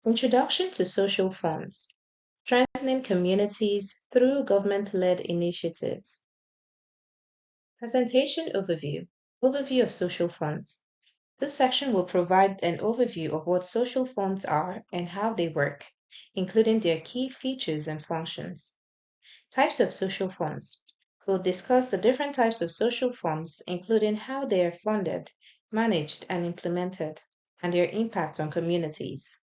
Introduction to social funds, strengthening communities through government-led initiatives. Presentation overview. Overview of social funds. This section will provide an overview of what social funds are and how they work, including their key features and functions. Types of social funds. We'll discuss the different types of social funds, including how they are funded, managed, and implemented, and their impact on communities.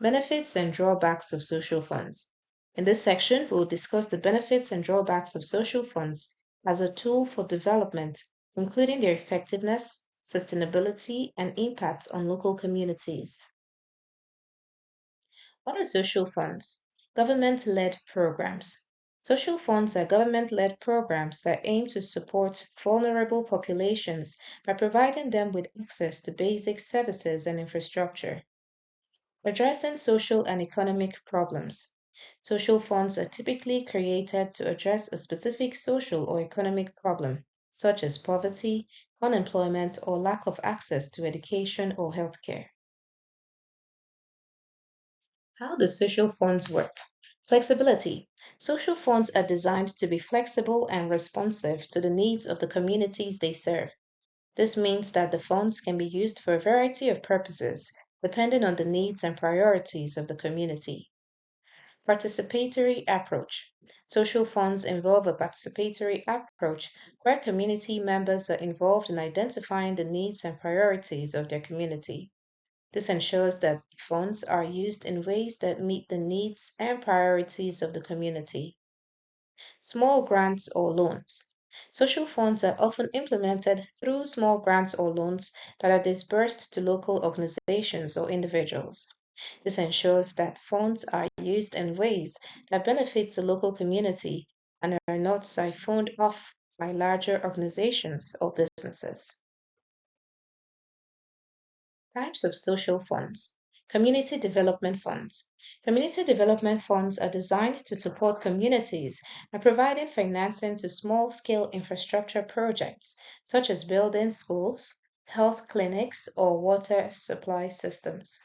Benefits and drawbacks of social funds. In this section, we'll discuss the benefits and drawbacks of social funds as a tool for development, including their effectiveness, sustainability, and impact on local communities. What are social funds? Government-led programs. Social funds are government-led programs that aim to support vulnerable populations by providing them with access to basic services and infrastructure. Addressing social and economic problems. Social funds are typically created to address a specific social or economic problem, such as poverty, unemployment, or lack of access to education or healthcare. How do social funds work? Flexibility. Social funds are designed to be flexible and responsive to the needs of the communities they serve. This means that the funds can be used for a variety of purposes, depending on the needs and priorities of the community. Participatory approach. Social funds involve a participatory approach where community members are involved in identifying the needs and priorities of their community. This ensures that funds are used in ways that meet the needs and priorities of the community. Small grants or loans. Social funds are often implemented through small grants or loans that are disbursed to local organizations or individuals. This ensures that funds are used in ways that benefit the local community and are not siphoned off by larger organizations or businesses. Types of social funds. Community development funds. Community development funds are designed to support communities by providing financing to small scale infrastructure projects, such as building schools, health clinics, or water supply systems.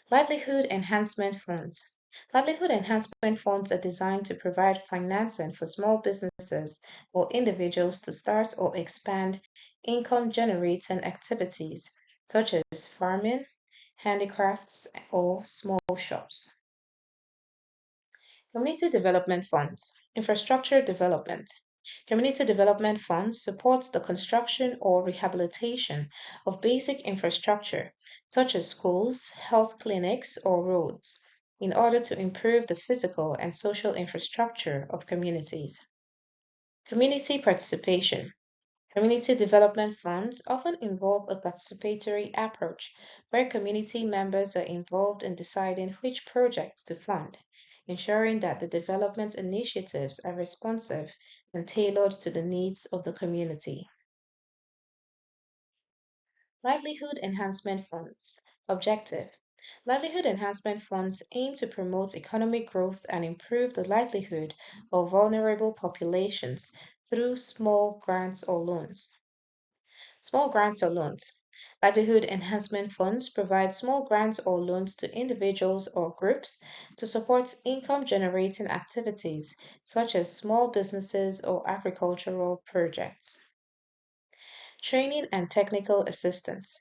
Livelihood enhancement funds. Livelihood enhancement funds are designed to provide financing for small businesses or individuals to start or expand income generating activities such as farming, handicrafts, or small shops. Community development funds. Infrastructure development. Community development funds supports the construction or rehabilitation of basic infrastructure, such as schools, health clinics, or roads, in order to improve the physical and social infrastructure of communities. Community participation. Community development funds often involve a participatory approach where community members are involved in deciding which projects to fund, ensuring that the development initiatives are responsive and tailored to the needs of the community. Livelihood Enhancement Funds. Objective. Livelihood enhancement funds aim to promote economic growth and improve the livelihood of vulnerable populations through small grants or loans. Small grants or loans. Livelihood enhancement funds provide small grants or loans to individuals or groups to support income generating activities such as small businesses or agricultural projects. Training and technical assistance.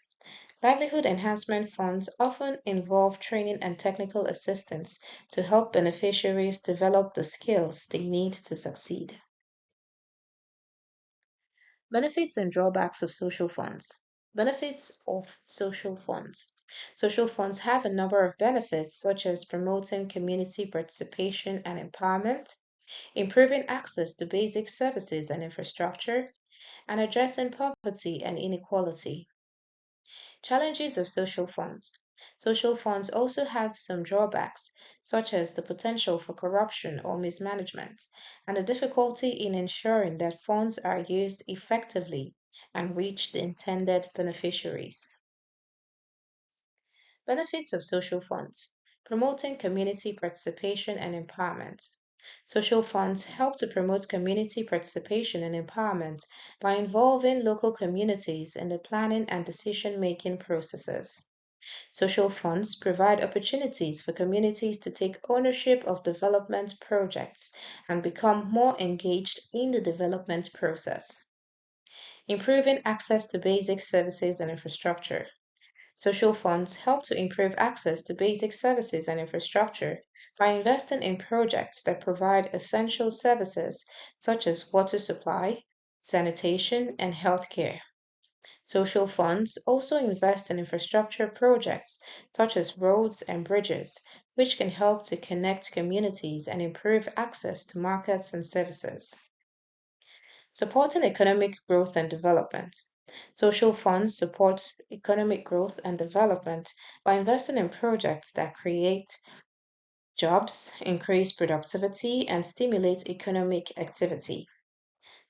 Livelihood enhancement funds often involve training and technical assistance to help beneficiaries develop the skills they need to succeed. Benefits and drawbacks of social funds. Benefits of social funds. Social funds have a number of benefits, such as promoting community participation and empowerment, improving access to basic services and infrastructure, and addressing poverty and inequality. Challenges of social funds. Social funds also have some drawbacks, such as the potential for corruption or mismanagement, and the difficulty in ensuring that funds are used effectively and reach the intended beneficiaries. Benefits of social funds. Promoting community participation and empowerment. Social funds help to promote community participation and empowerment by involving local communities in the planning and decision making processes. Social funds provide opportunities for communities to take ownership of development projects and become more engaged in the development process. Improving access to basic services and infrastructure. Social funds help to improve access to basic services and infrastructure by investing in projects that provide essential services such as water supply, sanitation, and healthcare. Social funds also invest in infrastructure projects such as roads and bridges, which can help to connect communities and improve access to markets and services. Supporting economic growth and development. Social funds support economic growth and development by investing in projects that create jobs, increase productivity, and stimulate economic activity.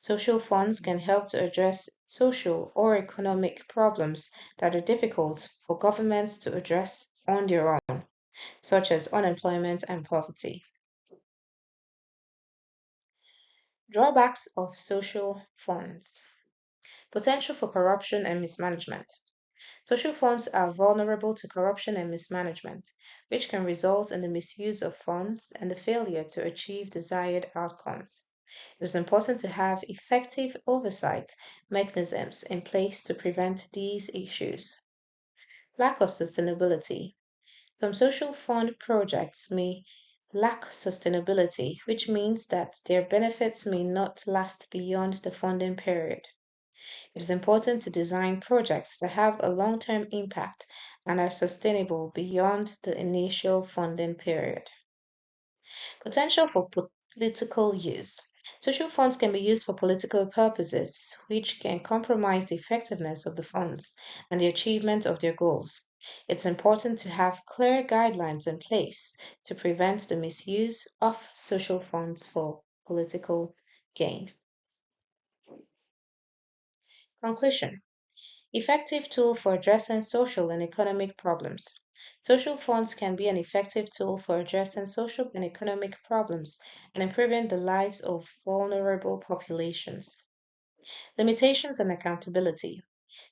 Social funds can help to address social or economic problems that are difficult for governments to address on their own, such as unemployment and poverty. Drawbacks of social funds. Potential for corruption and mismanagement. Social funds are vulnerable to corruption and mismanagement, which can result in the misuse of funds and the failure to achieve desired outcomes. It is important to have effective oversight mechanisms in place to prevent these issues. Lack of sustainability. Some social fund projects may lack sustainability, which means that their benefits may not last beyond the funding period. It is important to design projects that have a long term impact and are sustainable beyond the initial funding period. Potential for political use. Social funds can be used for political purposes, which can compromise the effectiveness of the funds and the achievement of their goals. It's important to have clear guidelines in place to prevent the misuse of social funds for political gain. Conclusion. Effective tool for addressing social and economic problems. Social funds can be an effective tool for addressing social and economic problems and improving the lives of vulnerable populations. Limitations and accountability.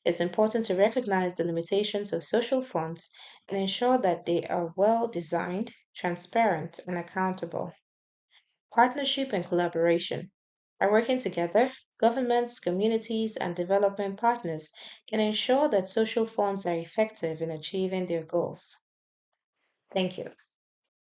It's important to recognize the limitations of social funds and ensure that they are well designed, transparent, and accountable. Partnership and collaboration. By working together, governments, communities, and development partners can ensure that social funds are effective in achieving their goals. Thank you.